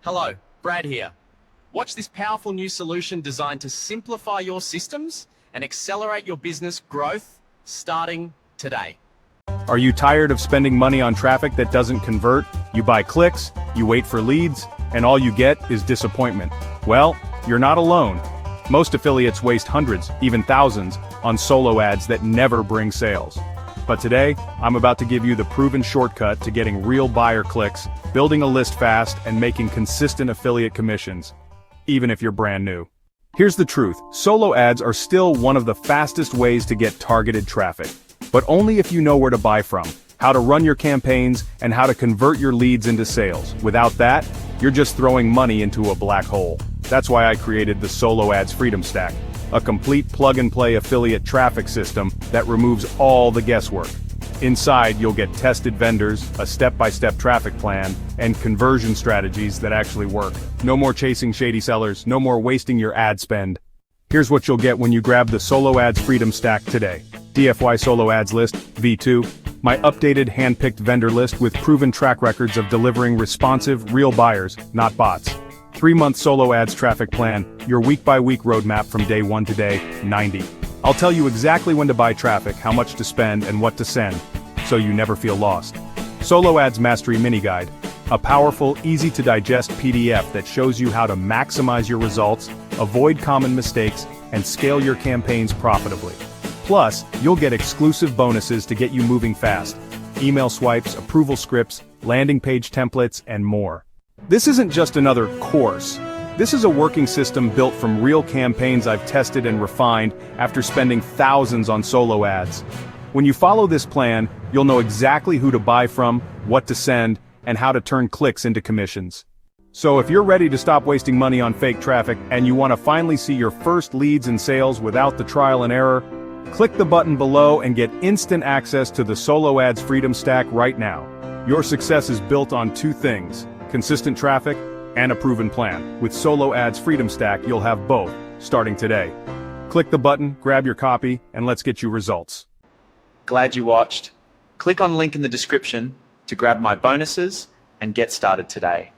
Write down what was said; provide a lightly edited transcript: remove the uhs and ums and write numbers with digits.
Hello, Brad here. Watch this powerful new solution designed to simplify your systems and accelerate your business growth starting today. Are you tired of spending money on traffic that doesn't convert? You buy clicks, you wait for leads, and all you get is disappointment. Well, you're not alone. Most affiliates waste hundreds, even thousands, on solo ads that never bring sales. But today, I'm about to give you the proven shortcut to getting real buyer clicks, building a list fast, and making consistent affiliate commissions, even if you're brand new. Here's the truth, solo ads are still one of the fastest ways to get targeted traffic. But only if you know where to buy from, how to run your campaigns, and how to convert your leads into sales. Without that, you're just throwing money into a black hole. That's why I created the Solo Ads Freedom Stack, a complete plug-and-play affiliate traffic system that removes all the guesswork. Inside, you'll get tested vendors, a step-by-step traffic plan, and conversion strategies that actually work. No more chasing shady sellers, no more wasting your ad spend. Here's what you'll get when you grab the Solo Ads Freedom Stack today. DFY Solo Ads List, V2, my updated hand-picked vendor list with proven track records of delivering responsive, real buyers, not bots. 3-month Solo Ads Traffic Plan, your week-by-week roadmap from day 1 to day 90. I'll tell you exactly when to buy traffic, how much to spend, and what to send, so you never feel lost. Solo Ads Mastery Mini Guide, a powerful, easy-to-digest PDF that shows you how to maximize your results, avoid common mistakes, and scale your campaigns profitably. Plus, you'll get exclusive bonuses to get you moving fast. Email swipes, approval scripts, landing page templates, and more. This isn't just another course. This is a working system built from real campaigns I've tested and refined after spending thousands on solo ads. When you follow this plan, you'll know exactly who to buy from, what to send, and how to turn clicks into commissions. So if you're ready to stop wasting money on fake traffic and you want to finally see your first leads and sales without the trial and error, click the button below and get instant access to the Solo Ads Freedom Stack right now. Your success is built on 2 things: consistent traffic and a proven plan. With Solo Ads Freedom Stack, you'll have both, starting today. Click the button, grab your copy, and let's get you results. Glad you watched. Click on link in the description to grab my bonuses and get started today.